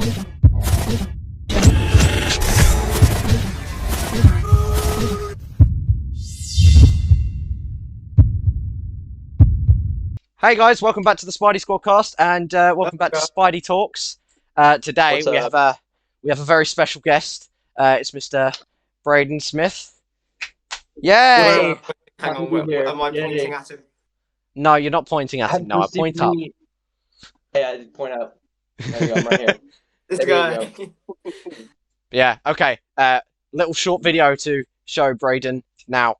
Hey guys, welcome back to the Spidey Squadcast, and welcome back to Spidey Talks. Today we have a very special guest. It's Mr. Braden Smith. Yay! Hang on, am I pointing at him? No, you're not pointing at him. No, I point up. Hey, I did point out. There you go, I'm right here. This guy. Yeah. Okay. Little short video to show Braden now.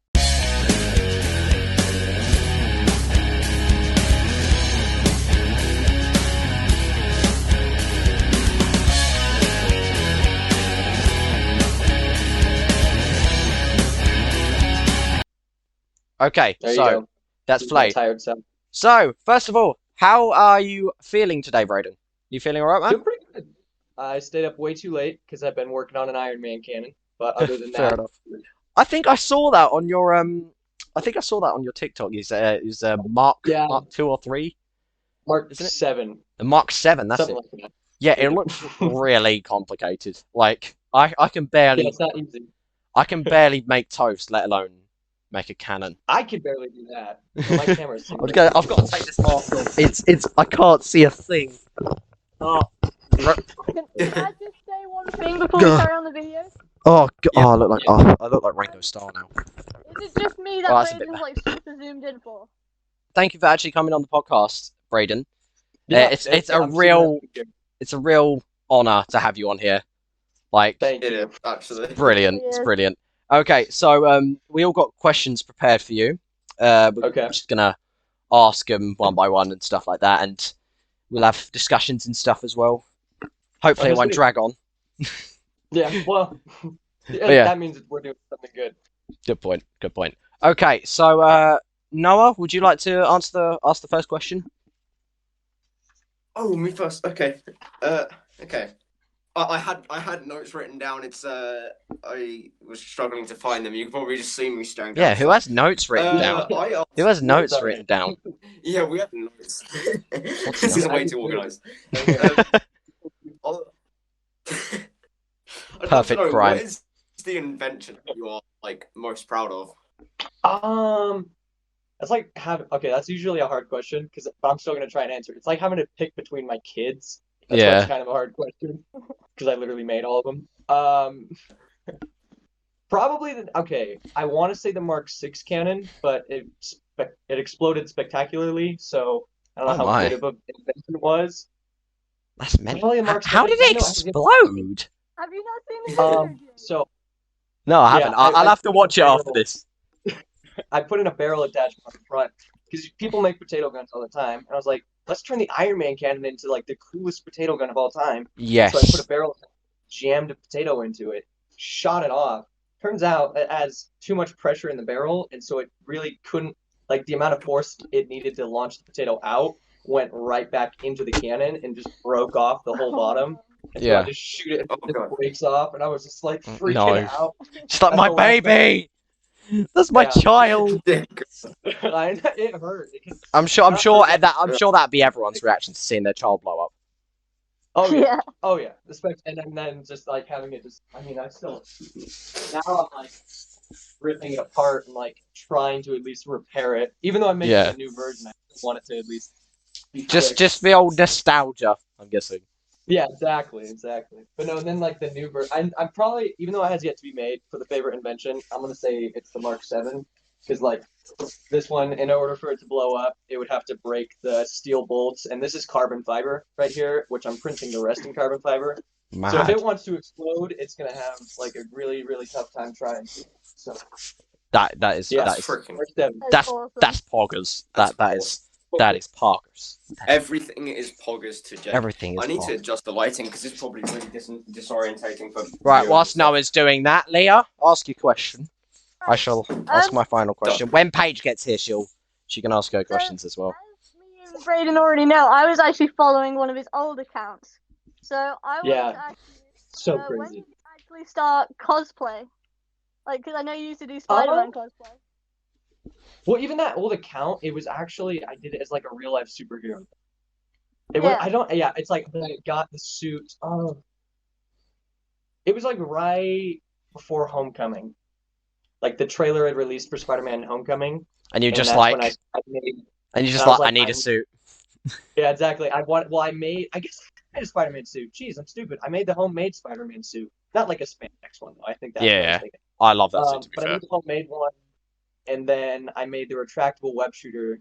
Okay, so that's played. So, first of all, how are you feeling today, Braden? You feeling alright, man? Feel pretty good. I stayed up way too late because I've been working on an Iron Man cannon. But other than Fair that, enough. I think I saw that on your TikTok. Is Mark 2 or 3? Mark 7. The Mark 7. That's Something it. like that. Yeah, it looks really complicated. Like I can barely. Yeah, it's not easy. I can barely make toast, let alone make a cannon. I can barely do that. My camera's. I've got to take this mask off. It's. I can't see a thing. Oh. Can I just say one thing before we carry on the video? Oh, God. Oh, I look like Ringo Starr now. Is it just me that Braden's like super zoomed in for? Thank you for actually coming on the podcast, Braden. Yeah, it's a real honor to have you on here. Like, thank you. It is, actually. Brilliant. It's brilliant. Okay, so we all got questions prepared for you. We're just gonna ask them one by one and stuff like that, and we'll have discussions and stuff as well. Hopefully, it won't drag on. Yeah, well, that means we're doing something good. Good point. Good point. Okay, so Noah, would you like to ask the first question? Oh, me first. Okay. Okay. I had notes written down. It's I was struggling to find them. You can probably just see me staring down. Yeah, who has notes written down? Who has notes written down? Yeah, we have notes. This is way too organised. Perfect crime. What is the invention that you are like most proud of? That's like that's usually a hard question because I'm still gonna try and answer it. It's like having to pick between my kids. That's kind of a hard question because I literally made all of them. Probably I want to say the Mark 6 cannon, but it exploded spectacularly, so I don't know how good of an invention it was. That's many. How did it explode? Have you not seen the video? No, I haven't. I'll have to watch it after this. I put in a barrel attachment on the front because people make potato guns all the time, and I was like, let's turn the Iron Man cannon into like the coolest potato gun of all time. Yes. So I put a barrel, jammed a potato into it, shot it off. Turns out it has too much pressure in the barrel, and so it really couldn't, like the amount of force it needed to launch the potato out went right back into the cannon and just broke off the whole bottom. And so I just shoot it and it breaks off, and I was just like freaking out. It's like my baby. That's my child. It hurt. I'm sure that'd be everyone's reaction to seeing their child blow up. Oh yeah. Oh yeah. And then just like having it I still now I'm like ripping it apart and like trying to at least repair it. Even though I'm making a new version, I want it to at least be just the old nostalgia, I'm guessing. Yeah, exactly. But no, and then like the new version, I'm probably, even though it has yet to be made for the favorite invention, I'm gonna say it's the Mark 7, because like this one, in order for it to blow up, it would have to break the steel bolts, and this is carbon fiber right here, which I'm printing the rest in carbon fiber. Mad. So if it wants to explode, it's gonna have like a really, really tough time trying. So that's poggers. That is poggers. Everything is poggers to Jay. Everything is I need poggers. to adjust the lighting because it's probably really disorientating for. Right, whilst Noah's doing that, Leah, ask your question. I shall ask my final question. When Paige gets here, she can ask her questions as well. As me and Braden already know, I was actually following one of his old accounts. So I wanted to actually, when did you actually start cosplay? Like, because I know you used to do Spiderman cosplay. Well, even that old account, it was actually, I did it as like a real life superhero. I don't. Yeah, it's like when I got the suit. Oh, it was like right before Homecoming. Like the trailer had released for Spider-Man Homecoming, and you just that's like, when I I need a suit. Yeah, exactly. I guess I made a Spider-Man suit. Jeez, I'm stupid. I made the homemade Spider-Man suit, not like a spandex one though. I think that's what I was thinking. I love that suit. To be But fair, I made the homemade one, and then I made the retractable web shooter.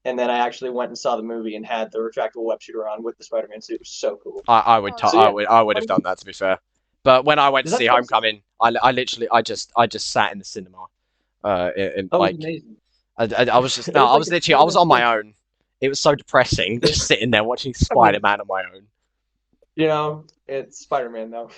And then I actually went and saw the movie and had the retractable web shooter on with the Spider-Man suit. It was so cool. I would have done that, to be fair. But when I went to see Homecoming, I literally just sat in the cinema. Amazing. I was just I was literally I was on my own. It was so depressing just sitting there watching Spider-Man on my own. You know, it's Spider-Man though.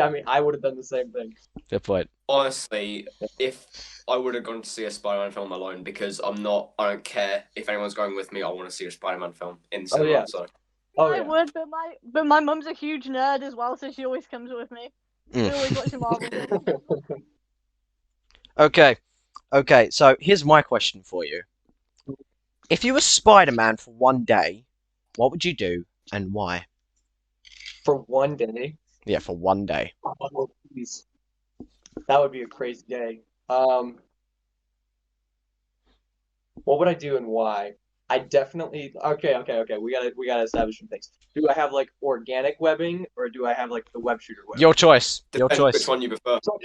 I mean, I would have done the same thing. Good point. Honestly, if I would have gone to see a Spider-Man film alone, because I don't care if anyone's going with me. I want to see a Spider-Man film in cinema. Yeah. So. I would, but my mum's a huge nerd as well, so she always comes with me. We always watch Marvel. Okay. So here's my question for you: if you were Spider-Man for one day, what would you do and why? For one day? Yeah, for one day. Oh, please. That would be a crazy day. What would I do and why? I definitely okay. We gotta establish some things. Do I have like organic webbing or do I have like the web shooter webbing? Your choice. Depends which one you prefer. So I'm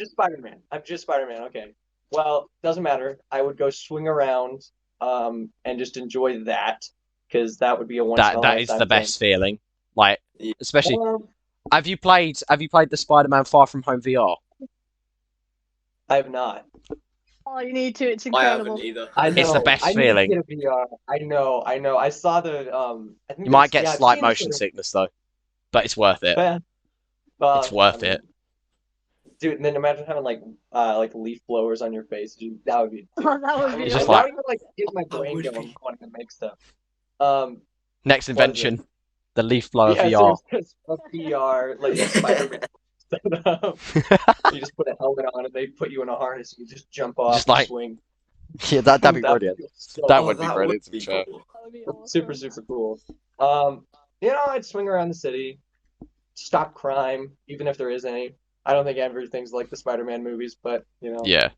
just Spider-Man. Okay. Well, doesn't matter. I would go swing around and just enjoy that because that would be a once in a that is the best feeling. Like, especially have you played the Spider-Man Far From Home VR? I have not. Oh, you need to. It's incredible. I haven't either. I know. It's the best feeling. Need to get a VR. I know. I saw the I think you might get slight motion sickness though, but it's worth it. It's worth it. Dude, and then imagine having like leaf blowers on your face. Dude, that would be. Oh, that would be. Just that would even like get my brain going wanting to make stuff. Next invention, the leaf blower VR. A VR like Spider-Man. You just put a helmet on and they put you in a harness and you just jump off and swing. Yeah, that'd be brilliant. That would be brilliant, to be fair. Super cool. I'd swing around the city, stop crime, even if there is any. I don't think everything's like the Spider-Man movies, but yeah,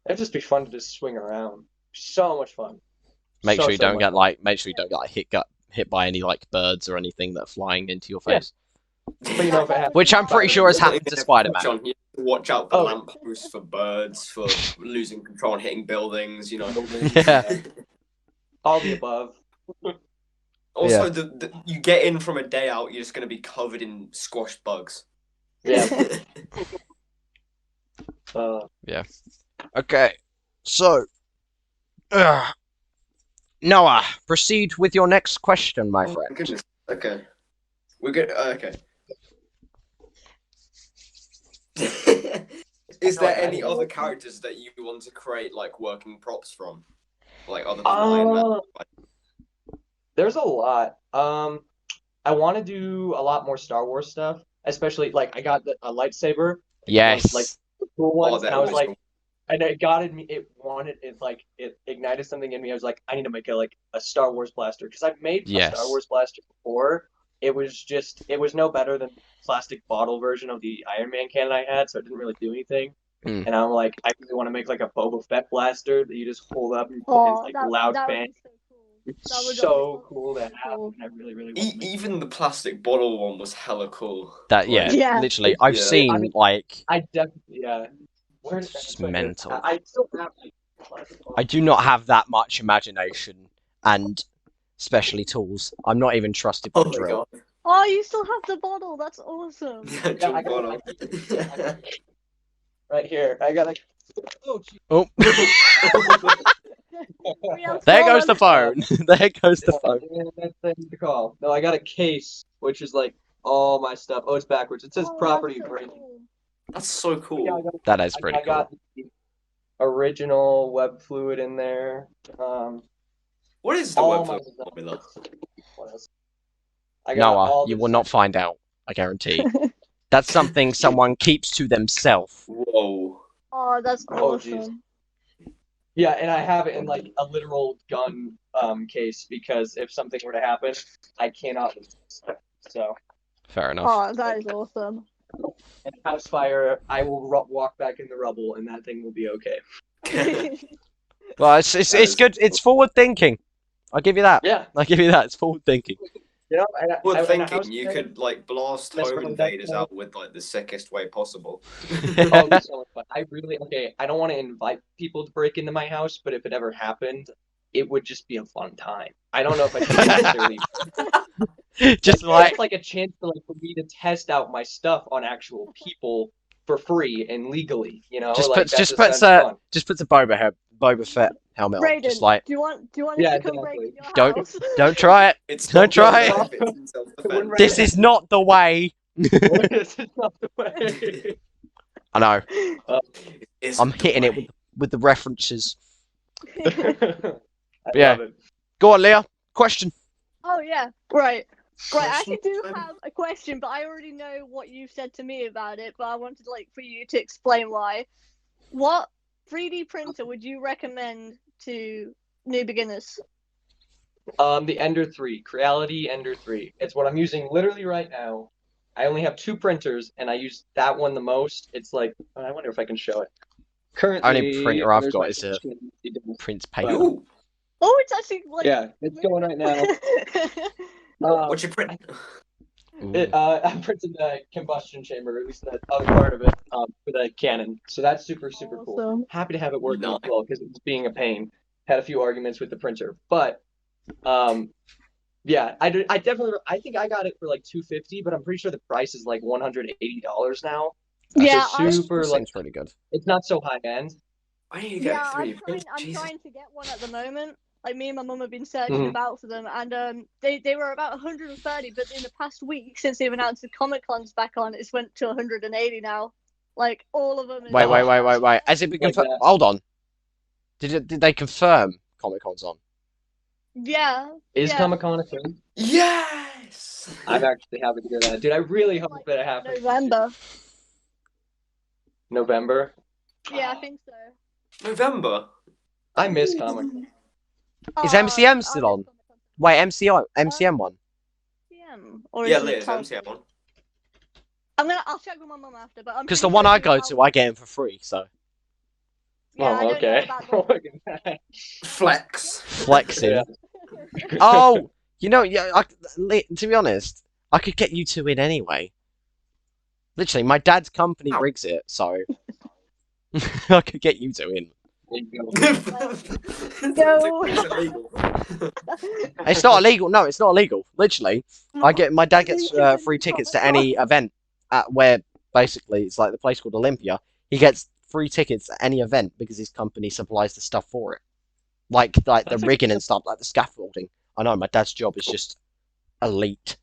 it'd just be fun to just swing around. So much fun. Make sure you don't get hit by any like birds or anything that are flying into your face. But, which I'm pretty sure has happened to Spider-Man. Watch out for lampposts, for birds, for losing control and hitting buildings. Yeah. All the above. Also, you get in from a day out, you're just going to be covered in squashed bugs. Yeah. Yeah. Okay. So, Noah, proceed with your next question, my friend. Goodness. Okay. We're good. Okay. Is there any other characters that you want to create like working props from, like other than Iron Man? There's a lot. I want to do a lot more Star Wars stuff, especially like I got a lightsaber. Yes. Like the cool ones, and I was like, cool. and it got in me. It ignited something in me. I was like, I need to make a Star Wars blaster because I've made a Star Wars blaster before. It was no better than the plastic bottle version of the Iron Man cannon I had, so it didn't really do anything. And I'm like, I really want to make like a Boba Fett blaster that you just hold up and put in loud bang. It's so cool to have, and I really want to make even the plastic bottle one was hella cool. Literally, I've seen I definitely Where is it's mental. I still have I do not have that much imagination and especially tools. I'm not even trusted with the drill. God. Oh, you still have the bottle. That's awesome. I got right here. I got Oh. There goes the phone. There goes the phone. That's the call. No, I got a case, which is like all my stuff. Oh, it's backwards. It says property break. That's so cool. That is pretty cool. I got the original web fluid in there. What is the web fluid formula? Noah, you will not find out. I guarantee. That's something someone keeps to themselves. Whoa. Oh, that's awesome. Yeah, and I have it in like a literal gun case because if something were to happen, I cannot lose this. So. Fair enough. Oh, that is awesome. And house fire, I will walk back in the rubble, and that thing will be okay. Well, it's good. It's forward thinking. I'll give you that. Yeah. I'll give you that. It's forward thinking. You know, Forward thinking. You could like blast home invaders out with like the sickest way possible. Oh, it's so much fun. I don't want to invite people to break into my house, but if it ever happened, it would just be a fun time. I don't know if I should necessarily just it's like a chance for me to test out my stuff on actual people for free and legally, you know. Just like, puts a Boba Fett helmet on. Just like. Do you want to come break in your house? Don't try it. Don't try it. This is not the way. This is not the way. I know. I'm hitting it with the references. Yeah. Go on, Leah. Question. Oh yeah. Right. I actually do have a question, but I already know what you've said to me about it. But I wanted for you to explain why. What 3D printer would you recommend to new beginners? The Ender 3, Creality Ender 3. It's what I'm using literally right now. I only have 2 printers, and I use that one the most. It's like, I wonder if I can show it. Currently, only printer I've got is a print paper. Oh, it's actually like. Yeah, it's going right now. What's your print? I printed the combustion chamber, at least the other part of it, for the cannon. So that's super cool. Happy to have it working as well because it's being a pain. Had a few arguments with the printer, but yeah, I think I got it for like $250, but I'm pretty sure the price is like $180 now. Yeah, so super seems pretty good. It's not so high end. I need to get 3. I'm trying to get one at the moment. Like me and my mum have been searching about for them, and they were about 130, but in the past week since they've announced the Comic Con's back on, it's went to 180 now. Like all of them. Wait. Has it been confirmed? Hold on. Did they confirm Comic Con's on? Yeah. Is Comic Con a thing? Yes. I'm actually happy to hear that, dude. I really hope that it happens. November. Yeah, I think so. November. I miss Comic Con. Is MCM still on? Wait, MCM one? Yeah, Liz, MCM one. I'll check with my mum after, but because the one I go to, I get them for free, so. Yeah, oh, okay. Flexing. Yeah. Oh, you know, yeah. To be honest, I could get you 2 in anyway. Literally, my dad's company rigs it, so I could get you 2 in. No. It's not illegal. No, it's not illegal. Literally, my dad gets free tickets to any event at where basically it's like the place called Olympia. He gets free tickets to any event because his company supplies the stuff for it, like the rigging and stuff, like the scaffolding. I know my dad's job is just elite.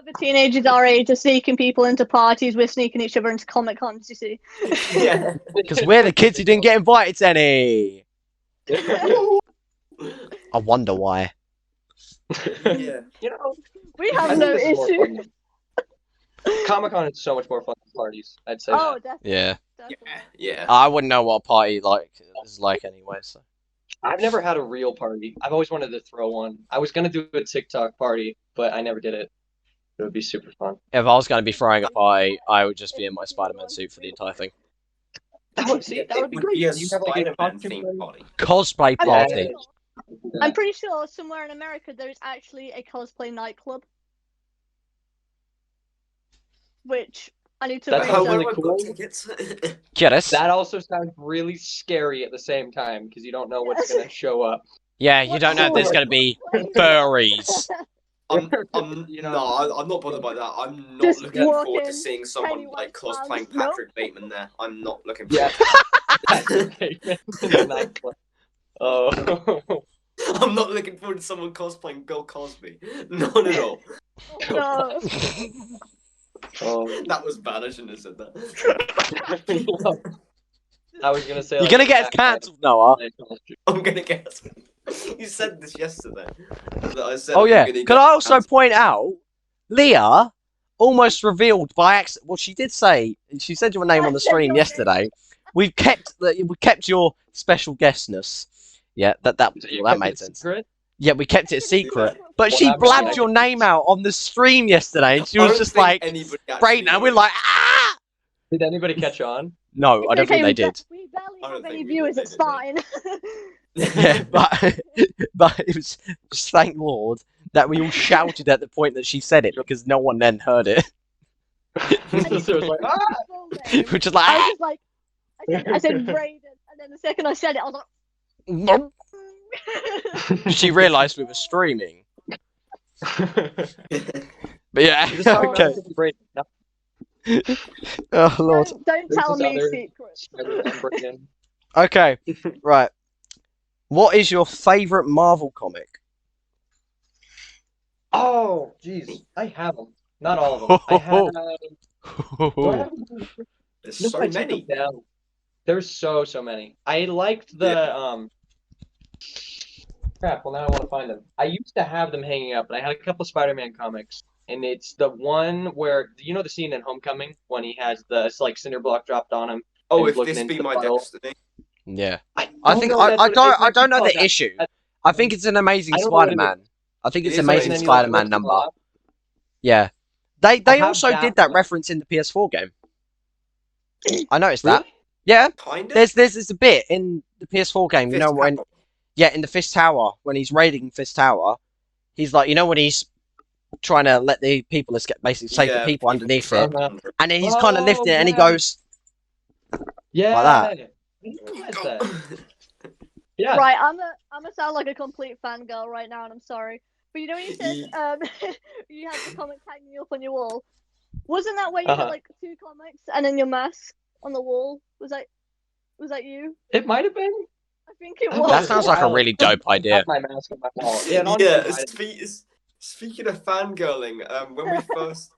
The teenagers our age are sneaking people into parties. We're sneaking each other into Comic Cons, you see. Yeah. Because we're the kids who didn't get invited to any. I wonder why. Yeah. You know, we have no issue. Comic Con is so much more fun than parties, I'd say. Oh, definitely. Yeah. Yeah. I wouldn't know what a party is like anyway, so. I've never had a real party. I've always wanted to throw one. I was gonna do a TikTok party, but I never did it. It would be super fun. If I was going to be throwing a party, I would just be in my Spiderman suit for the entire thing. That would be great. Be a You have like a Spiderman themed party. Cosplay party. I'm pretty sure somewhere in America there is actually a cosplay nightclub. Which I need to That's really cool. Curious. That also sounds really scary at the same time because you don't know what's going to show up. Yeah, you don't know if there's going to be furries. I'm not bothered by that. I'm not Just looking walk forward in, to seeing someone like cosplaying Nope. Patrick Bateman there. I'm not looking Yeah. forward to that. Oh. I'm not looking forward to someone cosplaying Bill Cosby. Not at all. No. Oh. That was bad. I shouldn't have said that. I was gonna say You're gonna get us cancelled, Noah. I'm gonna get. You said this yesterday. That I said. Oh yeah. Could I also point out, Leah almost revealed by accident. Well, she did say. She said your name on the stream yesterday, we kept your special guestness. Yeah, that made sense. Secret? Yeah, we kept it a secret. Yeah. But she blabbed your name out on the stream yesterday, and she was just like, Braden, and we're like, ah! Did anybody catch on? No, I don't think they did. We barely have any think we viewers, did, it's fine. Yeah, but it was just thank Lord that we all shouted at the point that she said it because no one then heard it. So it was like, ah! Which is like, I was just like, I said Braden, and then the second I said it, I was like, she realised we were streaming. But yeah, okay. Oh Lord. Don't tell me secrets. Okay, right. What is your favourite Marvel comic? Oh, jeez. I have them. Not all of them. I have... There's so many. There's so many. I liked the crap. Well, now I want to find them. I used to have them hanging up, and I had a couple Spider-Man comics, and it's the one where the scene in Homecoming when he has the cinder block dropped on him. Oh, if this be my destiny. Yeah. I don't know the issue. I think it's an Amazing Spider-Man. I think it's Amazing Spider-Man number. Yeah. They also did that reference in the PS4 game. I noticed that. Yeah. Kind of? There's a bit in the PS4 game, you know, when in the Fist Tower, when he's raiding Fist Tower, he's like, you know, when he's trying to let the people escape, basically save the people underneath it, and then he's kind of lifting it, and he goes, like that. Yeah. Right, I'm a sound like a complete fangirl right now, and I'm sorry. But you know when you said you had the comics hanging up on your wall? Wasn't that where you had like 2 comics and then your mask on the wall? Was that you? It might have been. I think it was. That sounds like a really dope idea. My mask on my wall. Speaking of fangirling,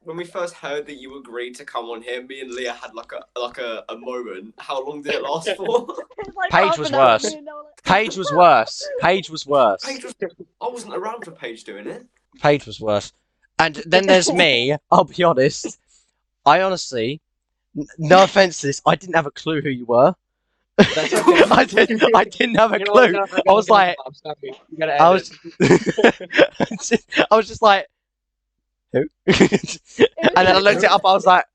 when we first heard that you agreed to come on here, me and Leah had like a moment. How long did it last for? Like Paige was worse. Paige was worse. Paige was worse. I wasn't around for Paige doing it. Paige was worse. And then there's me. I'll be honest. I honestly, no offense to this, I didn't have a clue who you were. That's okay. I didn't have a clue. I was like, I was just like, who? And then I looked it up. I was like,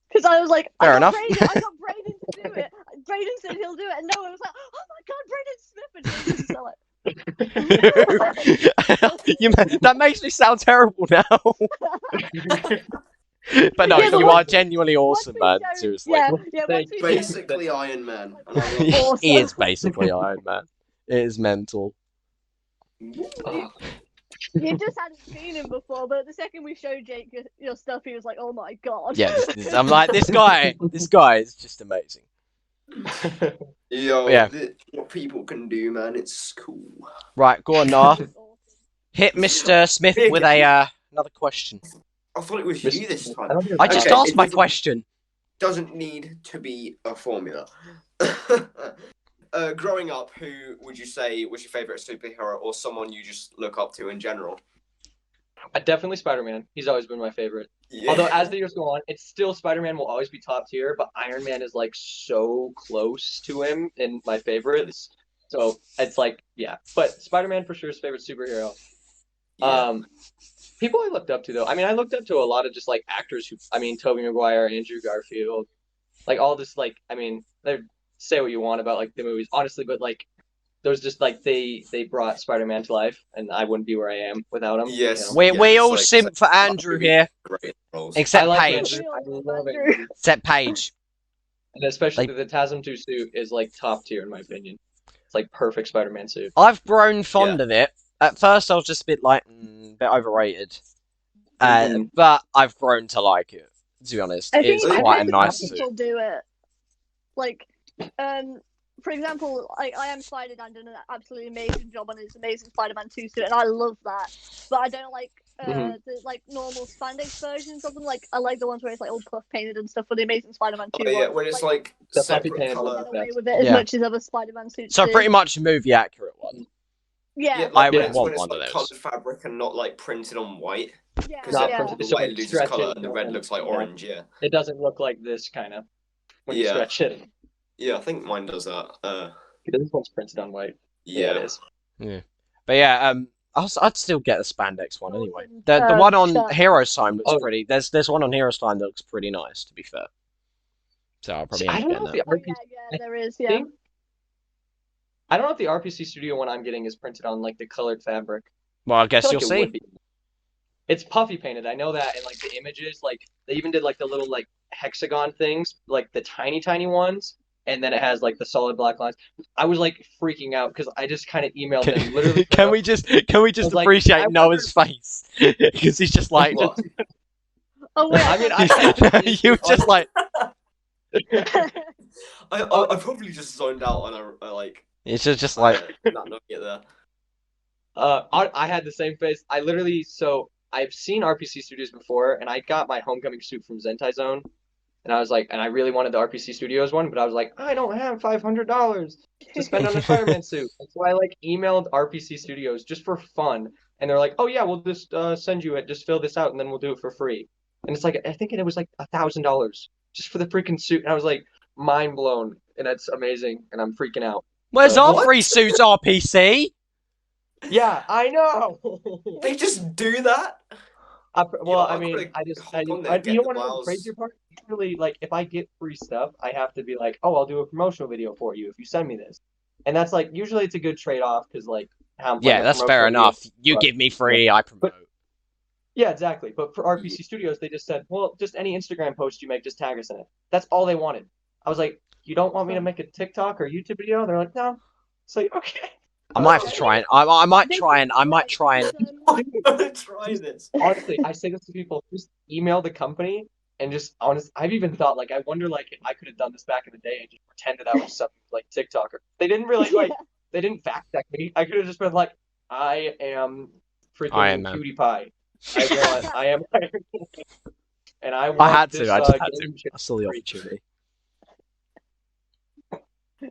because I was like, fair enough. I got Braden to do it. Braden said he'll do it, and no one was like, oh my god, Braden Smith, and that makes me sound terrible now. But no, you are genuinely awesome, man. Seriously. Yeah, basically Iron Man. Awesome. He is basically Iron Man. It is mental. You just hadn't seen him before, but the second we showed Jake your stuff, he was like, "Oh my god!" Yeah, I'm like, this guy is just amazing. Yo, what people can do, man, it's cool. Right, go on, Nah. Hit Mr. Smith with another question. I thought it was you this time. I just asked my question. Doesn't need to be a formula. Growing up, who would you say was your favorite superhero, or someone you just look up to in general? Definitely Spider-Man. He's always been my favorite. Yeah. Although as the years go on, it's still Spider-Man will always be top tier, but Iron Man is like so close to him in my favorites. So it's like, yeah. But Spider-Man for sure is favorite superhero. Yeah. People I looked up to though. I mean, I looked up to a lot of just like actors who, I mean, Tobey Maguire, Andrew Garfield, like all this, like, I mean, they say what you want about like the movies, honestly, but like those just like they brought Spider-Man to life, and I wouldn't be where I am without him. Yes, we all simp for Andrew here, except Paige. Except Paige. And especially the TASM 2 suit is like top tier in my opinion. It's like perfect Spider-Man suit. I've grown fond of it. At first, I was just a bit like, a bit overrated. But I've grown to like it, to be honest. It's quite a nice suit. People do it. Like, for example, I am Spider-Man did an absolutely amazing job on his Amazing Spider-Man 2 suit, and I love that. But I don't like the like normal spandex versions of them. Like, I like the ones where it's like all puff painted and stuff for the Amazing Spider-Man 2. Oh, yeah, when it's like separate color. Away with it as much as other Spider-Man suits. So pretty much a movie accurate one. Yeah, I would want when one of like those. Colored fabric and not like printed on white. Yeah, Because the white loses color and the red looks like orange. Yeah, it doesn't look like this kind of when you stretch it. Yeah, I think mine does that. This one's printed on white. Yeah, it is. Yeah, but yeah, I'd still get the spandex one anyway. The one on Heroes Time looks pretty. There's one on Heroes Time that looks pretty nice, to be fair. So I'll probably end up getting that. Yeah, there is. Yeah. I don't know if the RPC Studio one I'm getting is printed on like the colored fabric. Well, I guess you'll see. It's puffy painted. I know that, and like the images, like they even did like the little like hexagon things, like the tiny ones. And then it has like the solid black lines. I was like freaking out because I just kind of emailed them. Literally, can we just appreciate Noah's face? Because he's just like, what? Oh wait, I mean, you were just like, I probably just zoned out on a like. It's just like not knowing it there. I had the same face. I've seen RPC Studios before, and I got my homecoming suit from Zentai Zone. And I was like, and I really wanted the RPC Studios one, but I was like, I don't have $500 to spend on a Spiderman suit. And so I like emailed RPC Studios just for fun. And they're like, oh yeah, we'll just send you it. Just fill this out and then we'll do it for free. And it's like, I think it was like $1,000 just for the freaking suit. And I was like, mind blown. And that's amazing. And I'm freaking out. Where's our free suits, RPC? Yeah, I know. They just do that? I you don't want to crazy part? Really, like, if I get free stuff, I have to be like, oh, I'll do a promotional video for you if you send me this. And that's like, usually it's a good trade-off because like, yeah, that's fair enough. You give me free, I promote. Yeah, exactly. But for RPC Studios, they just said, well, just any Instagram post you make, just tag us in it. That's all they wanted. I was like, you don't want me to make a TikTok or YouTube video? They're like, no. It's like, okay. I might have to try and I might try and try this. Honestly, I say this to people: just email the company and just honest. I've even thought like, I wonder like if I could have done this back in the day and just pretended I was something like TikToker. They didn't really like. They didn't fact check me. I could have just been like, I am freaking PewDiePie. I am. And I want I had to. This, I just had to. I saw the opportunity.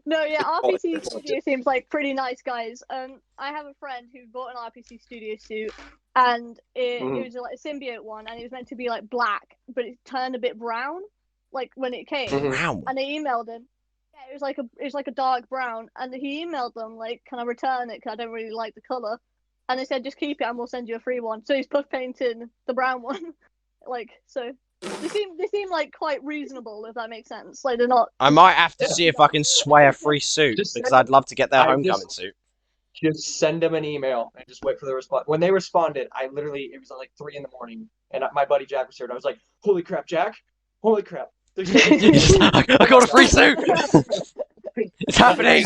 No, yeah, RPC Studio seems like pretty nice guys. I have a friend who bought an RPC Studio suit, and it was like a symbiote one, and it was meant to be like black, but it turned a bit brown, like when it came. Brown. And they emailed him. Yeah, it was like a dark brown, and he emailed them like, "Can I return it? Because I don't really like the color." And they said, "Just keep it, and we'll send you a free one." So he's puff painted the brown one, like so. They seem like quite reasonable, if that makes sense. Like they're not. I might have to see if I can sway a free suit because I'd love to get their homecoming suit. Just send them an email and just wait for the response. When they responded, it was like 3 a.m, and my buddy Jack was here, and I was like, "Holy crap, Jack! Holy crap! I got a free suit! It's happening!"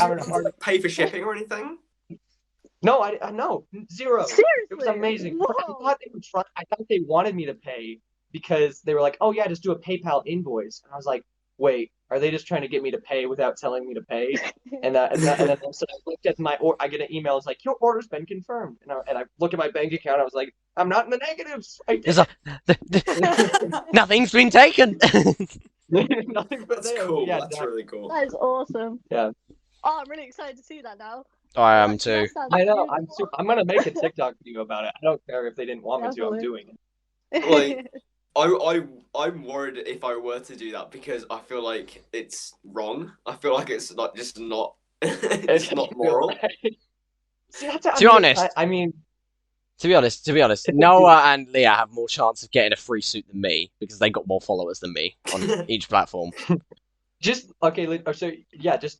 Pay for shipping or anything? No, I no, zero. Seriously? It was amazing. I thought they wanted me to pay. Because they were like, oh yeah, just do a PayPal invoice, and I was like, wait, are they just trying to get me to pay without telling me to pay? And then so I looked at I get an email, it's like your order's been confirmed, and I look at my bank account, I was like, I'm not in the negatives. Nothing's been taken. Nothing but that's cool. Yeah, that's really cool. That is awesome. Yeah. Oh, I'm really excited to see that now. I am too. I know. I'm gonna make a TikTok video about it. I don't care if they didn't want me to. I'm doing it. Like, I'm worried if I were to do that because I feel like it's wrong. I feel like it's not just not. It's not moral. To be honest, Noah and Leah have more chance of getting a free suit than me because they got more followers than me on each platform. Just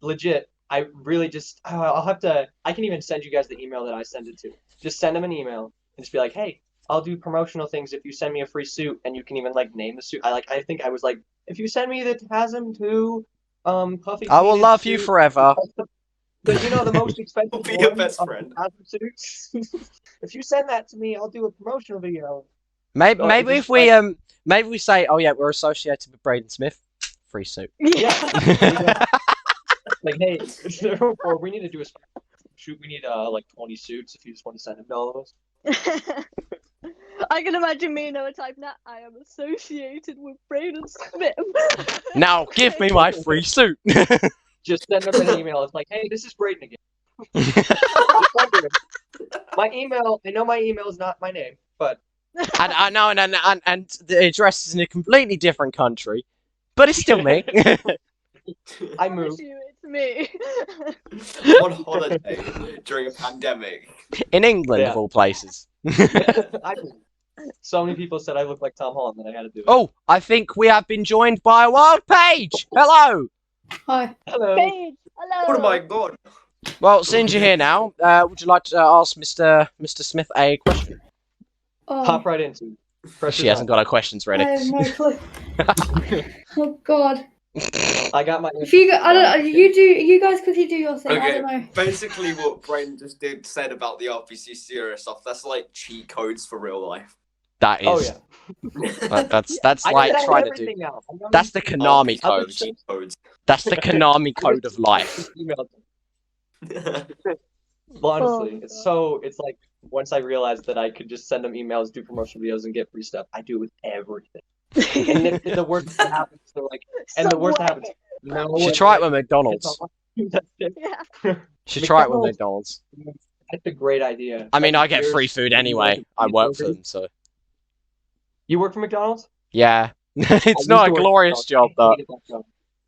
legit. I really just I'll have to. I can even send you guys the email that I send it to. Just send them an email and just be like, hey. I'll do promotional things if you send me a free suit, and you can even like name the suit. I think I was like, if you send me the TASM 2 Puffy, I will love you forever. But the most expensive will be your best friend. Suits. If you send that to me, I'll do a promotional video. Maybe if we say, oh yeah, we're associated with Braden Smith, free suit. Yeah. Like, hey, or we need to do a shoot. We need like 20 suits if you just want to send them to all of us. I can imagine me and Noah typing that. I am associated with Braden Smith. Now give me my free suit. Just send them an email. It's like, hey, this is Braden again. My email. I know my email is not my name, but and I know, and the address is in a completely different country, but it's still me. I moved. It's me. On holiday during a pandemic. In England, of all places. So many people said I look like Tom Holland that I had to do it. Oh, I think we have been joined by a wild Paige. Hello. Hi. Hello. Paige, hello. Oh my god. Well, since you're here now, would you like to ask Mr. Smith a question? Hop right into it. She hasn't got her questions ready. I have no clue. Oh God. I got my. If you, I don't. You guys quickly do your thing. I Okay, don't know. basically what Braden just said about the RPC serious stuff, that's like cheat codes for real life. That is. Oh yeah. That's like trying to do. That's the Konami code. That's the Konami code of life. Honestly, it's like once I realized that I could just send them emails, do promotional videos, and get free stuff, I do it with everything. And if the worst that happens, they're like, and the worst that happens, no. You should try it with McDonald's. Yeah. Should try it with McDonald's. That's a great idea. I mean, I get free food anyway. I work for them, so. You work for McDonald's? Yeah. It's not a glorious job, but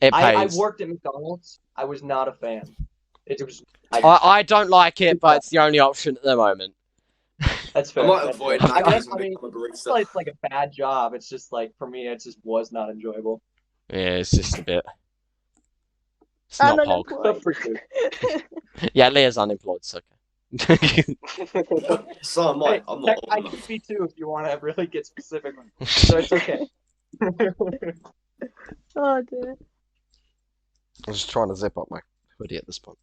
it pays. I worked at McDonald's. I was not a fan. It was. I don't like it, but it's the only option at the moment. That's fair. I might avoid that. I mean, it's like a bad job. It's just like, for me, it just was not enjoyable. Yeah, it's just a bit. It's not pog. Yeah, Leah's unemployed, so okay. So am I. I'm not. I could be too if you want to really get specific. So it's okay. Oh dear. I'm just trying to zip up my hoodie at this point.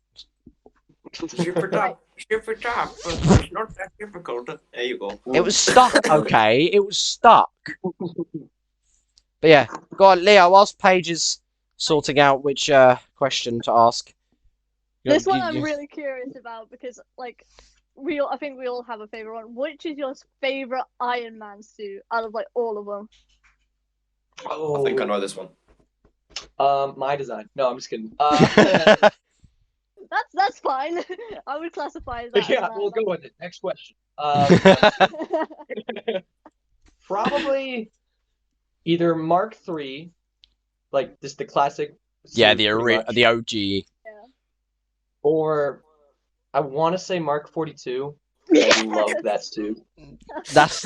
Ship it up. It's not that difficult. There you go. It was stuck, okay? It was stuck. But yeah, go on, Leo, whilst Paige is sorting out which question to ask. This one I'm really curious about because, like, I think we all have a favorite one. Which is your favorite Iron Man suit out of like all of them? I think I know this one. My design. No, I'm just kidding. That's fine. I would classify that. Yeah, we'll go with it. Next question. Probably either Mark III, like just the classic. Yeah, the OG. Yeah. Or I want to say Mark 42. I love that suit. That's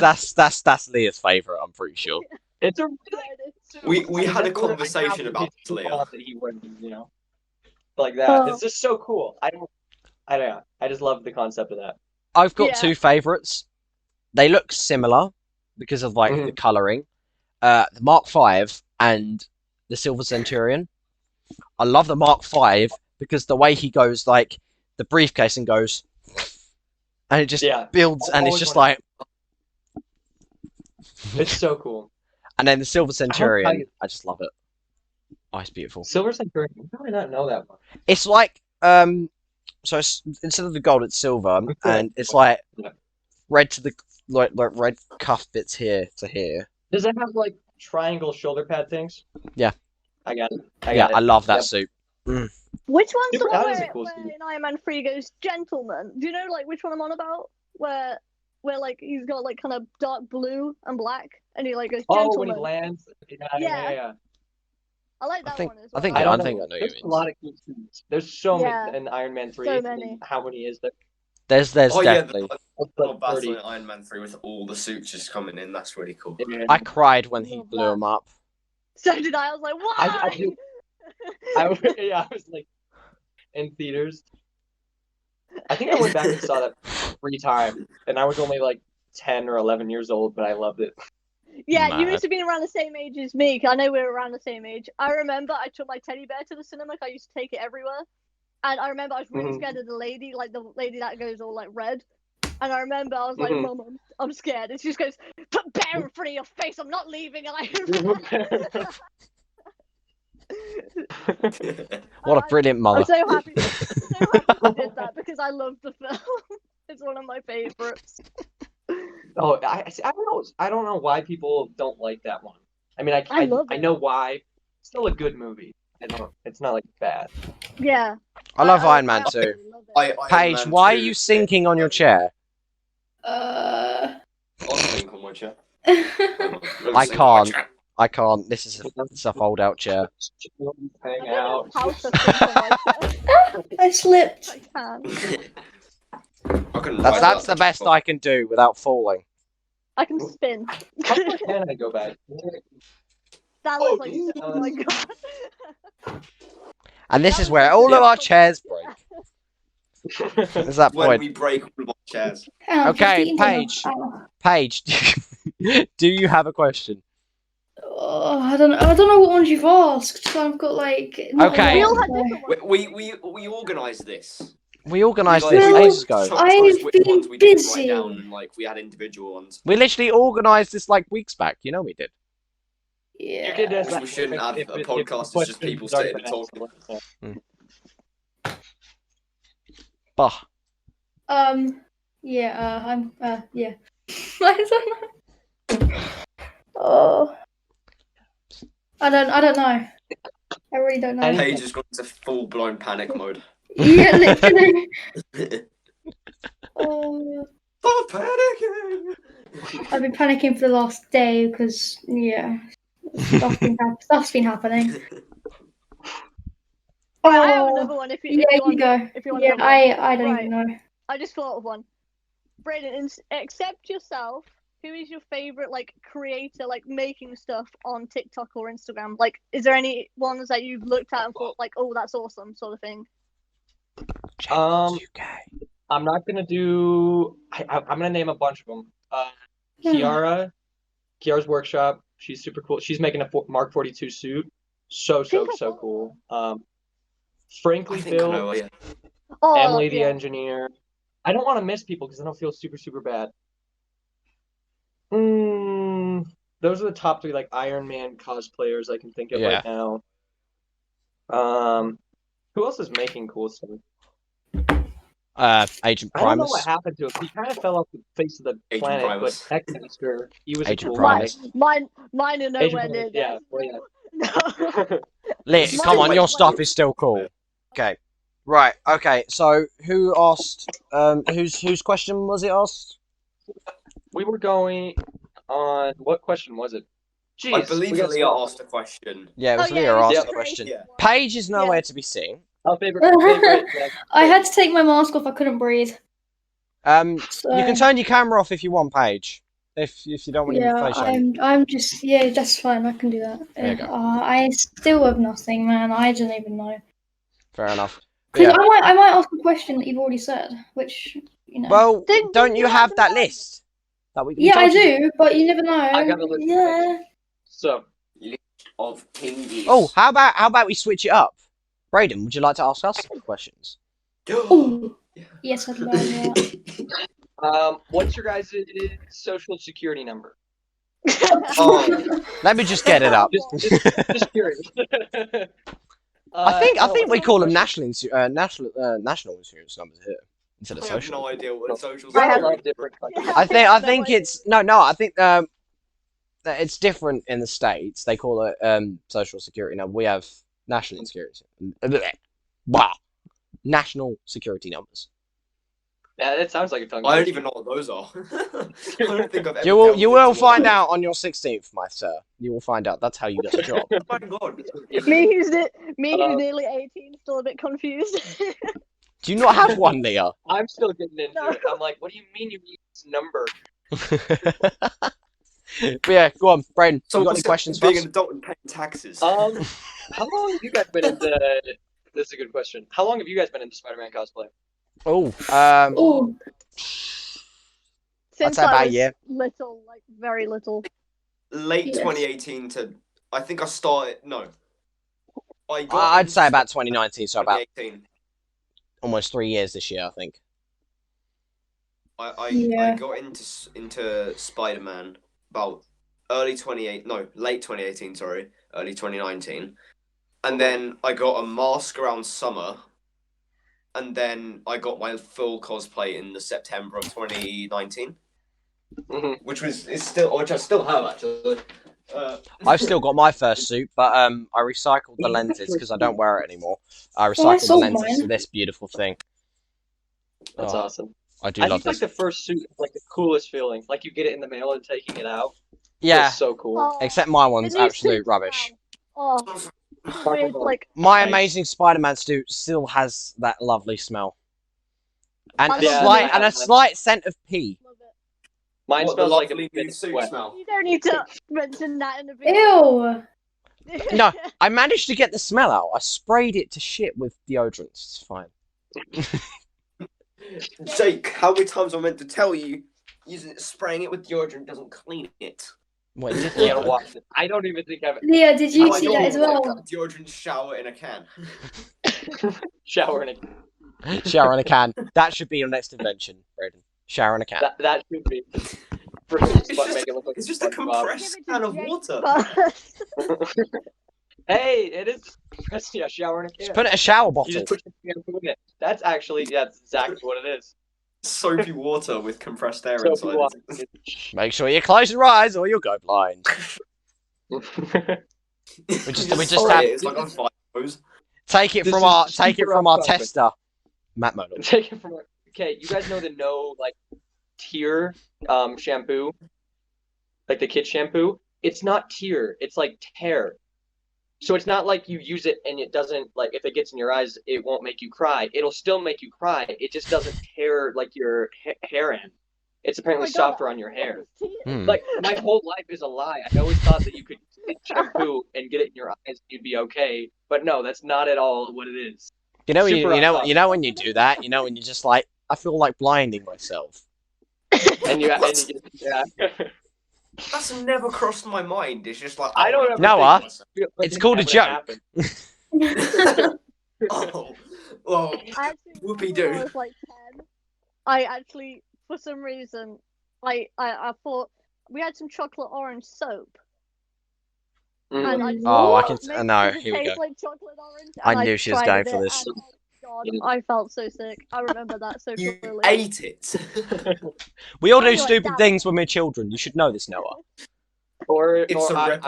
Leah's favorite. I'm pretty sure. It's a. We had a conversation about Leah. That he went, like that. It's just so cool. I don't know. I just love the concept of that. I've got two favorites. They look similar because of like the coloring. The Mark V and the Silver Centurion. I love the Mark V because the way he goes, like the briefcase and goes, and it just builds, and it's just like. It's so cool. And then the Silver Centurion, I just love it. Oh, it's beautiful. Silver Centurion, how did I not know that one? It's like, so instead of the gold, it's silver, and it's like red to the like red cuff bits here to here. Does it have like triangle shoulder pad things? Yeah. I got it. I love that suit. Which one's the one where in Iron Man 3 goes gentleman? Do you know like which one I'm on about? Where like he's got like kind of dark blue and black, and he like goes gentleman. Oh, when he lands. Yeah. I like that one as well. I think I know you mean. There's a lot of cool suits. There's so many in Iron Man 3. So many. How many is there? There's definitely. Battle in Iron Man 3 with all the suits just coming in. That's really cool. Yeah. I cried when he blew him up. So did I. I was like, why? I was like in theaters. I think I went back and saw that 3 times, and I was only like 10 or 11 years old, but I loved it. Yeah, you must have been around the same age as me, because I know we were around the same age. I remember I took my teddy bear to the cinema, I used to take it everywhere. And I remember I was really scared of the lady that goes all like red. And I remember I was like, Mum, I'm scared. And she just goes, put bear in front of your face, I'm not leaving Iron Man. What a brilliant mother. I'm so happy you did that, because I love the film. It's one of my favorites. Oh, I don't know why people don't like that one. I mean, I know why. It's still a good movie. It's not like bad. Yeah. I love Iron Man too. Paige, why are you sinking on your chair? I'll sink on my chair. I can't. I can't. This is a fold-out chair. Hang I out. don't know how to think of my I slipped. I can. I couldn't That's write the best I can do without falling. I can spin. How far can I go back? That Oh, looks like Jesus. oh my god. And this That is was where like- all of our chairs break. There's that when point. we break all of our chairs. Ow, Okay, 15 Paige. Ow. Paige, do you have a question? Oh, I don't know what ones you've asked. So I've got like. not a Okay. We lot, all had so- different ones. We organised this. We organised We, this Well, ages ago. chose I've which been ones we didn't busy. write down, and like we had individual ones. We literally organised this like weeks back. You know we did. Yeah. You could just We shouldn't have a if podcast, the it's just people sitting and question's talking. already Bah. Yeah. I'm. Yeah. I don't know. Oh. I don't know. I really don't know. Paige has gone into full-blown panic mode. Yeah, literally. Oh. Stop panicking! I've been panicking for the last day because stuff's been happening. I have another one if you Yeah, want, you go. if you want Yeah, another one. I don't Right. even know. I just thought of one. Braden, except yourself, who is your favorite like creator, like making stuff on TikTok or Instagram? Like, is there any ones that you've looked at and thought like, oh, that's awesome, sort of thing? UK. I'm not gonna do. I'm gonna name a bunch of them. Kiara's workshop. She's super cool. She's making a Mark 42 suit. So cool. Frankly, I think I know, Bill, yeah. Oh, Emily the yeah. engineer. I don't want to miss people because then I'll feel super bad. Those are the top three like Iron Man cosplayers I can think of right now. Who else is making cool stuff? Agent I don't know Primus. what happened to him. He kind of fell off the face of the Agent planet, Primus. but Techmaster, he was Agent a cool Primus. guy. Mine are nowhere near Yeah, that. well, yeah. Liz, come on, your stuff is still cool. Okay. Right, okay, so who asked whose question was it asked? We were going on what question was it? Jeez, I believe Leah asked a question. Yeah, it was Oh, Leah yeah, it was asked Yeah. the question. Yeah. Paige is nowhere to be seen. Our favorite yeah. I had to take my mask off. I couldn't breathe. So, You can turn your camera off if you want, Paige. If you don't want your face shown. I'm just that's fine. I can do that. There you go. I still have nothing, man. I don't even know. Fair enough. Because Yeah. I might ask a question that you've already said, which you know. Well, Didn't don't you you have have that that? list? That we Yeah, I told you- do, but you never know. I got a list. Yeah. So Of Kingies. Oh, how about we switch it up? Braden, would you like to ask us some questions? Ooh. Yes, I'd love that. what's your guys' social security number? Let me just get it up. Just curious. I think we call them national insurance numbers here instead of I have social. no idea what social I security love different countries. I think it's no. I think that it's different in the States. They call it social security number. We have national security. Wow, national security numbers. Yeah, it sounds like a tongue. I don't even know what those are. I don't think I've ever You will delved into find one. out on your 16th, my sir. You will find out. That's how you get a job. Oh my god. me who's nearly 18, still a bit confused. Do you not have one, Leah? I'm still getting into No. it. I'm like, what do you mean you need this number? But yeah, go on, Braden. So You got any what's it questions for being us? an adult and paying taxes? How long have you guys been into? This is a good question. How long have you guys been into Spider-Man cosplay? Oh, Oh, Since say about I a was year. little, like very little. Late Yes. 2018 to I think I started I'd say about 2019, so about 2018. almost 3 years this year, I think. I Yeah. got into Spider-Man about late 2018, sorry, early 2019. And then I got a mask around summer. And then I got my full cosplay in the September of 2019. Mm-hmm. Which I still have actually. I've still got my first suit, but I recycled the lenses because I don't wear it anymore. I I recycled the sold lenses mine. to this beautiful thing. That's Oh, awesome. I do I love think like this. the first suit is like the coolest feeling. Like you get it in the mail and taking it out. Yeah. It's so cool. Oh, Except my one's the new absolute suit rubbish. smell. Oh, with like My Nice. Amazing Spider-Man suit still has that lovely smell. And I a love slight it. and a slight scent of pea. Love it. Mine What, the smells like a lovely bit new of suit sweat. smell? You don't need to mention that in a video. Ew. No, I managed to get the smell out. I sprayed it to shit with deodorant. It's fine. Jake, how many times am I meant to tell you spraying it with deodorant doesn't clean it? What did You gotta watch it. I don't even think I've Leah, did you How I see know that as like well? a deodorant shower in a can. shower in a Shower in a can. That should be your next invention, Braden. Shower in a can. that should be. It's just a compressed can of water. Hey, it is compressed. Yeah, shower in a can. Just put it in a shower You bottle. just put your shampoo in it. That's exactly what it is. Soapy water with compressed air Soapy inside. water. Make sure you close your eyes or you'll go blind. We just have it's like a fire hose. take it This from is our super tester, Matt Model. Take it from. Okay, you guys know the Tear shampoo, like the kid shampoo. It's not Tear. It's like Tear. So it's not like you use it and it doesn't, like, if it gets in your eyes, it won't make you cry. It'll still make you cry. It just doesn't tear, like, your hair end. It's apparently softer on your hair. Like, my whole life is a lie. I always thought that you could get shampoo and get it in your eyes and you'd be okay. But no, that's not at all what it is. You know, Super you know when you do that. You know when you're just like, I feel like blinding myself. And you yeah. That's never crossed my mind. It's just like I don't ever Noah, think it's called a joke. Oh, well, whoopie When doo. I was like 10, I actually, for some reason, I thought we had some chocolate orange soap. And I just Oh, I thought, can. maybe No, does it here we taste go. like chocolate orange? I And knew she was tried going it, for this. and, oh God, I felt so sick. I remember that so You clearly. ate it. We all do Anyway, stupid Dad. things when we're children. You should know this, Noah. I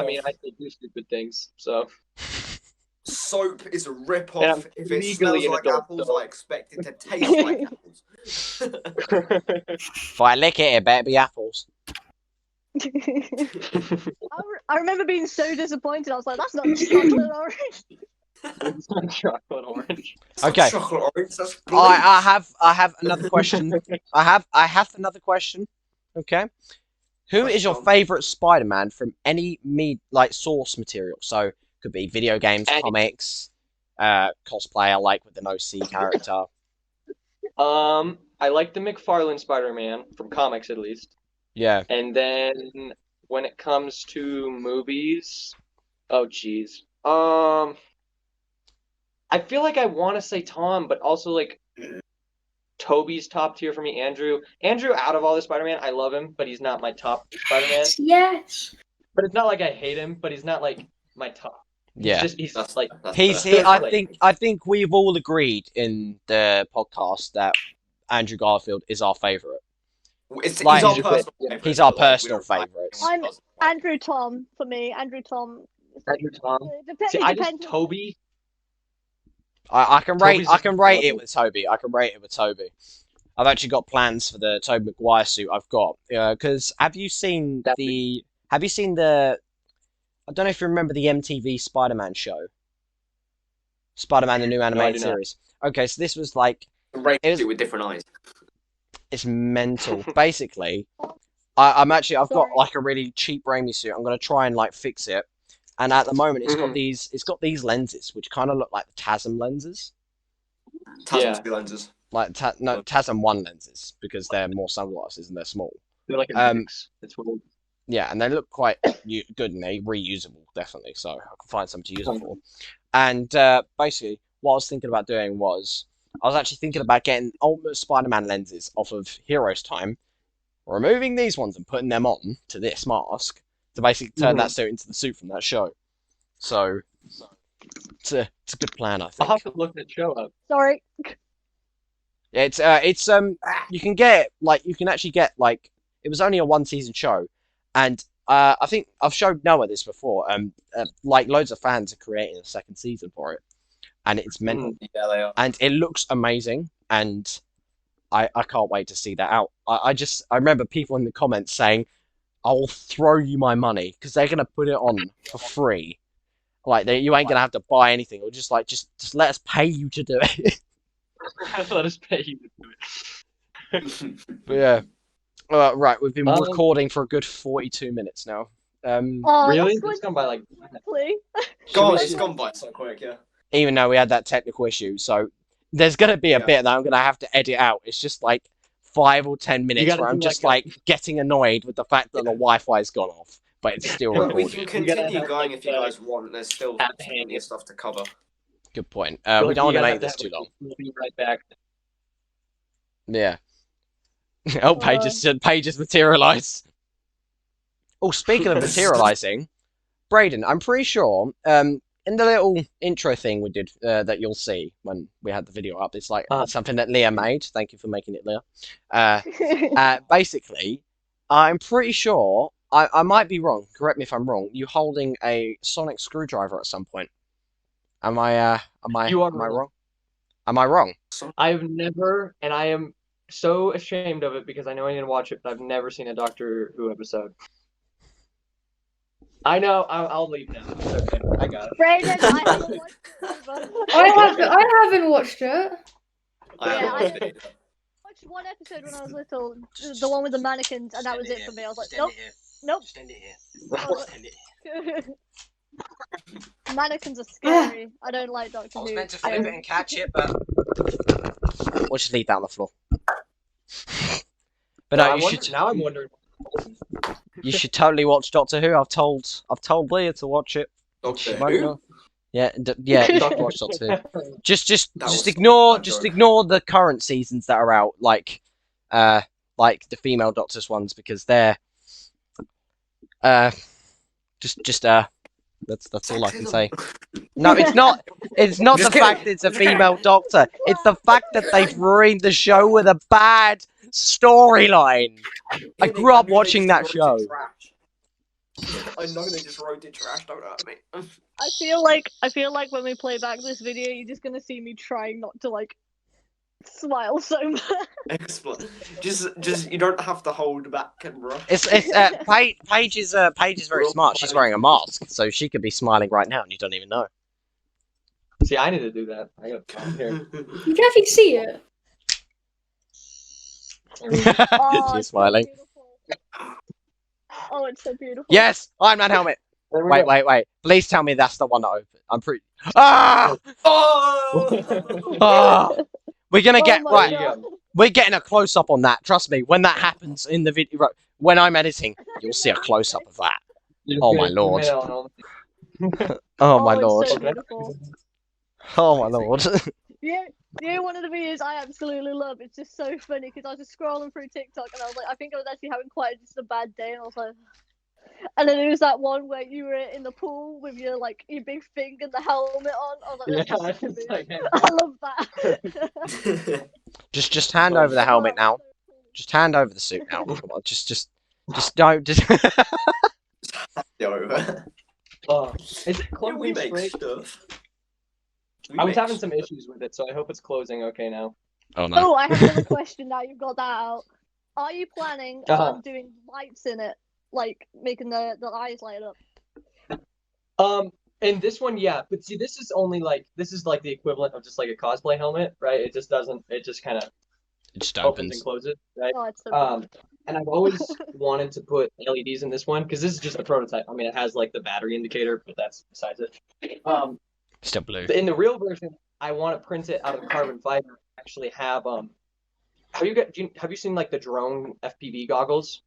mean, I still do stupid things, so. Soap is a And I'm rip-off. If it legally smells an like adult, apples, so- I expect it to taste like apples. If I lick it, it better be apples. I remember being so disappointed. I was like, "That's not chocolate orange." It's not chocolate orange. It's not Okay. chocolate orange. That's bleach. I have another question. I have another question. Okay. Who is your Question. favorite Spider-Man from any source material? So could be video games, Any- comics, cosplay. I like with an OC character. I like the McFarlane Spider-Man from comics at least, Yeah. and then when it comes to movies, oh geez, I feel like I want to say Tom, but also like Toby's top tier for me. Andrew, out of all the Spider-Man, I love him, but he's not my top Spider-Man. Yes. But it's not like I hate him, but he's not like my top. Yeah. He's That's like He's fair. he. I think we've all agreed in the podcast that Andrew Garfield is our favorite. He's Like- our personal favourite. He's our but, like, we personal don't like favourites. him. I'm Andrew Tom for me. Andrew Tom. Tom. It See, I depends. just Toby. I can rate Toby's I can rate Toby. it with Toby. I can rate it with Toby. I've actually got plans for the Tobey Maguire suit I've got. Because have you seen the I don't know if you remember the MTV Spider-Man show. Spider-Man the new animated do not. series. Okay, so this was like Raised It was- it with different eyes. it's mental. Basically, I've got Sorry. like a really cheap Raimi suit. I'm gonna try and like fix it. And at the moment it's got Mhm. these lenses which kind of look like the TASM lenses. Tasm's lenses. Like TASM 1 lenses because they're more sunglasses and they're small. They're like a mix. It's weird. Yeah, and they look quite good and they're reusable, definitely. So I can find something to use them for. And basically, what I was thinking about doing was, I was actually thinking about getting Ultimate Spider-Man lenses off of Heroes Time, removing these ones and putting them on to this mask to basically turn that suit into the suit from that show. So it's a good plan, I I'll think. have to look that show up. Sorry. It's you can actually get like, it was only a 1-season show, and I think I've showed Noah this before. Like loads of fans are creating a second season for it, and it's mental, Yeah, they are. and it looks amazing, and I can't wait to see that out. I remember people in the comments saying, I'll throw you my money because they're gonna put it on for free. Like you ain't gonna have to buy anything, or just let us pay you to do it. Let us pay you to do it. But yeah. Right, we've been recording for a good 42 minutes now. Really? It's gone by like quickly. It's gone by so quick, yeah. Even though we had that technical issue, so there's gonna be a bit that I'm gonna have to edit out. It's just like 5 or 10 minutes where I'm just getting annoyed with the fact that the Wi-Fi's gone off, but it's still recording. We can continue going if you guys want. There's still plenty of stuff to cover. Good point. We don't want to make this too long. We'll be right back. Yeah. Oh, pages materialise. Oh, speaking of materialising, Braden, I'm pretty sure in the little intro thing we did that you'll see when we had the video up, it's like something that Leah made. Thank you for making it, Leah. Basically, I'm pretty sure, I might be wrong, correct me if I'm wrong, you holding a sonic screwdriver at some point. Am I wrong? Am I wrong? I've never, and I am so ashamed of it because I know I need to watch it, but I've never seen a Doctor Who episode. I know. I'll leave now. It's okay. I got it. Braden, I haven't watched it. I watched one episode when I was little, the one with the mannequins, and that was it for me. I was like, nope. Stand it here. Mannequins are scary. I don't like Doctor Who. I was meant to flip it and catch it, but we'll just leave that on the floor. But no, now I'm wondering. You should totally watch Doctor Who. I've told Leah to watch it. Doctor Who? Yeah, watch Doctor Who. Just ignore the current seasons that are out, like the female Doctor's ones, because they're that's all I can say. No, it's not. It's not the fact it's a female Doctor. It's the fact that they've ruined the show with a bad storyline. I grew up watching that show. I know they just wrote it trash. Don't hurt me. I feel like when we play back this video, you're just gonna see me trying not to smile so much. Excellent. Just you don't have to hold back, camera. Paige is very smart. She's wearing a mask, so she could be smiling right now, and you don't even know. See, I need to do that. I gotta come here. You can actually see it. She's smiling. Oh, it's so beautiful. Yes, Iron Man helmet. Wait. Please tell me that's the one that opened. I'm pretty. Ah! Oh! We're gonna get right. We're getting a close up on that. Trust me. When that happens in the video, when I'm editing, you'll see a close up of that. Oh my lord. Oh my lord. Oh my lord. Yeah, one of the videos I absolutely love. It's just so funny because I was just scrolling through TikTok and I was like, I think I was actually having quite just a bad day, and I was like, and then there was that one where you were in the pool with your big thing and the helmet on. I was like, I love that. just hand over the helmet now. Just hand over the suit now. Come on, just don't just. Is it closing straight? Stuff. I was having some issues with it, so I hope it's closing okay now. Oh no. Oh, I have another question now you've got that out. Are you planning on doing lights in it? Like making the eyes light up? In this one, yeah. But see, this is only this is the equivalent of just a cosplay helmet, right? It just doesn't, it just kind of opens and closes, right? Oh, it's so and I've always wanted to put LEDs in this one, because this is just a prototype. I mean, it has the battery indicator, but that's besides it. Still blue. In the real version, I want to print it out of carbon fiber. Actually, have you seen the drone FPV goggles?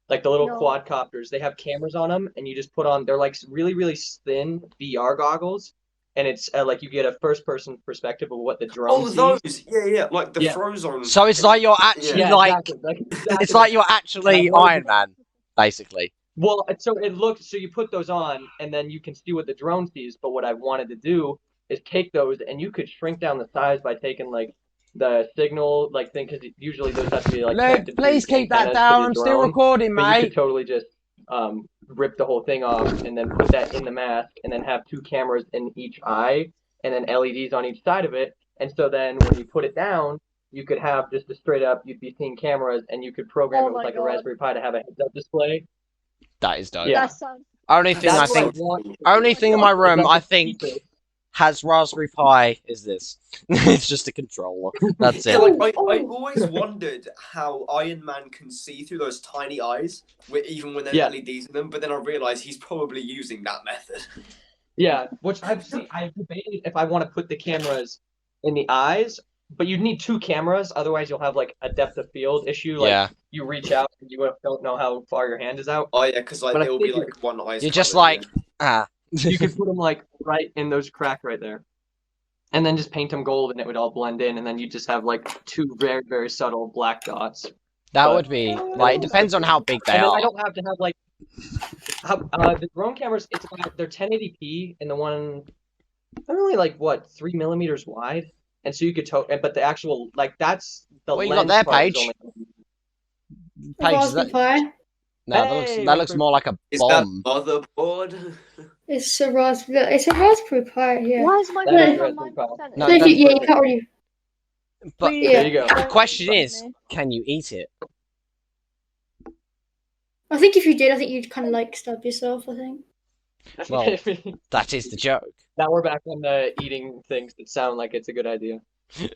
The little quadcopters. They have cameras on them, and you just put on. They're really really thin VR goggles, and it's you get a first person perspective of what the drone sees. Oh, those, yeah, like the Frozone. So it's like you're actually exactly. It's like you're actually Iron Man, basically. Well, so you put those on, and then you can see what the drone sees. But what I wanted to do is take those, and you could shrink down the size by taking the signal thing, because usually those have to be please keep that down. I'm still recording, mate. You could totally just rip the whole thing off, and then put that in the mask, and then have 2 cameras in each eye, and then LEDs on each side of it. And so then when you put it down, you could have just a straight up, you'd be seeing cameras, and you could program it with like a Raspberry Pi to have a heads-up display. That is dope. Yeah. Only thing in my room I think has Raspberry Pi is this. It's just a controller. That's it. Yeah, like, I've always wondered how Iron Man can see through those tiny eyes, even when there's LEDs in them. But then I realised he's probably using that method. Yeah, which I've debated if I want to put the cameras in the eyes, but you'd need 2 cameras. Otherwise, you'll have like a depth of field issue. Like you reach out and you don't know how far your hand is out. Oh yeah, because like it'll be like one eye. You're just like You could put them like right in those crack right there, and then just paint them gold, and it would all blend in, and then you just have like 2 very, very subtle black dots. That would be like, it depends on how big they are. I don't have to have like the drone cameras. It's about, they're 1080p, and the one they're only like what 3 millimeters wide, and so you could but the actual like that's the you lens got their part page. is Page Pi. No, that looks more like a bomb. Is that motherboard? It's a Raspberry Pi. Yeah. Why is my That phone is on Raspberry 9%? No, you can't already. But There you go. the question is, can you eat it? I think if you did, I think you'd kind of like stab yourself. I think. Well, that is the joke. Now we're back on the eating things that sound like it's a good idea.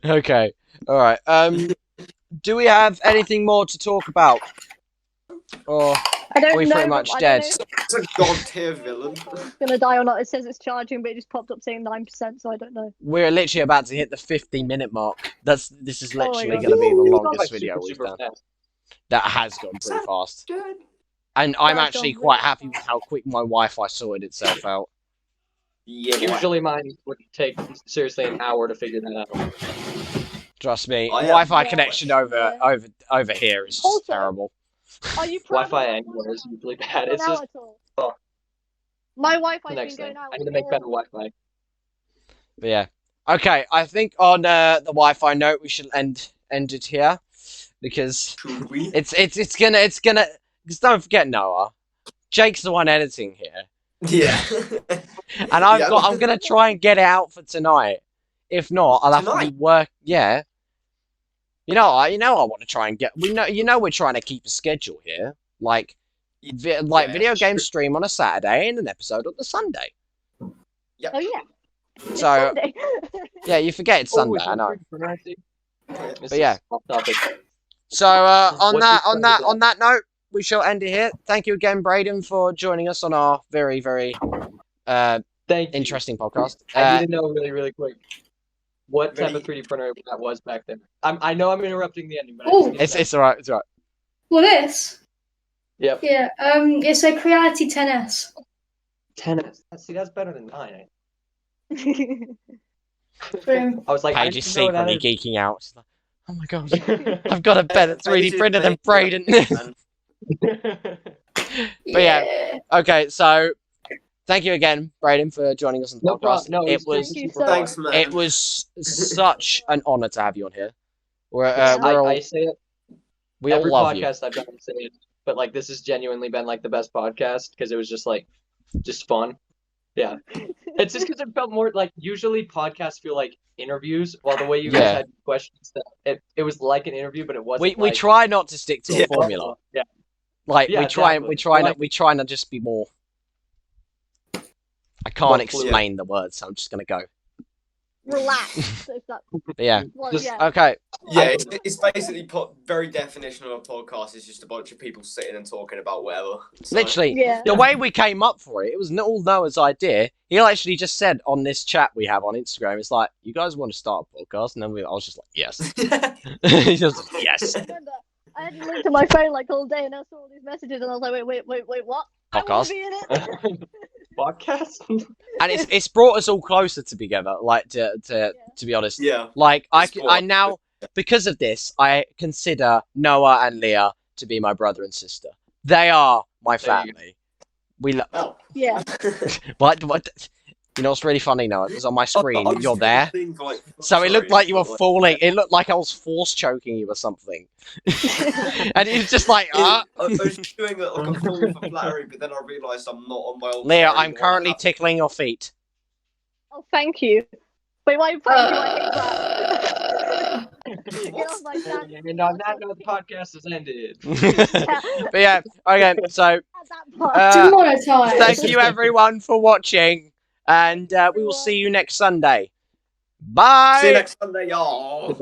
Okay. All right. Do we have anything more to talk about? Or are we pretty much dead? It's a god tier villain. Gonna die or not? It says it's charging, but it just popped up saying 9%, so I don't know. We're literally about to hit the 50-minute mark. This is literally going to be the longest video we've done. That has gone pretty fast. And I'm actually quite happy with how quick my Wi-Fi sorted itself out. Yeah. Usually mine would take seriously an hour to figure that out. Trust me, Wi-Fi connection over here is just terrible. Are you Wi-Fi anywhere is usually bad. It's just my Wi-Fi next thing. I need to make better Wi-Fi. But yeah. Okay, I think on the Wi-Fi note we should end it here because it's gonna because don't forget Noah, Jake's the one editing here. Yeah. And I'm gonna try and get it out for tonight. If not, I'll have to work. Yeah. You know, I want to try and get. We're trying to keep a schedule here, like video game stream on a Saturday and an episode on the Sunday. Yep. Oh yeah. So yeah, you forget it's Sunday. I know. But yeah. So on that note, we shall end it here. Thank you again, Braden, for joining us on our very, very interesting podcast. I need to know really, really quick. What type of 3D printer that was back then? I know I'm interrupting the ending, but it's alright. It's alright. Well, this. Yep. Yeah. It's a Creality 10S. 10S. See, that's better than 9. I was like, Paige is secretly geeking out. She's like, oh my gosh, I've got a better 3D printer than Braden. But yeah. Okay, so. Thank you again, Braden, for joining us on the podcast. Thanks, man. It was such an honor to have you on here. I say it. We all love you. Every podcast I've done, I say it, but like this has genuinely been like the best podcast because it was just fun. Yeah, it's just because it felt more like usually podcasts feel like interviews, while the way you guys had questions, it was like an interview, but it wasn't. We try not to stick to a formula. Yeah, we try not just be more. I can't explain the words, so I'm just gonna go. Relax. Yeah. Well, Okay. Yeah, it's basically very definition of a podcast is just a bunch of people sitting and talking about whatever. So. Literally, the way we came up for it was all Noah's idea. He actually just said on this chat we have on Instagram, it's like, you guys want to start a podcast? And then I was just like, yes. He just like, yes. I had to link to my phone like all day, and I saw all these messages, and I was like, wait, what? Podcast? I want to be in it. Podcast? And it's brought us all closer together, like to be honest. Yeah. Like I now, because of this, I consider Noah and Leah to be my brother and sister. They are my family. Yeah. What? You know what's really funny, Noah? Because on my screen, you're there. So it looked like you were falling. It looked like I was force choking you or something. And it's just like, I was doing like a form for flattery, but then I realised I'm not on my old. Leah, I'm currently tickling your feet. Oh, thank you. Wait, why thank you? I hate that. off my dad. And on that note, the podcast has ended. But yeah, okay, so Demonetized. thank you everyone for watching, and we will see you next Sunday. Bye! See you next Sunday, y'all.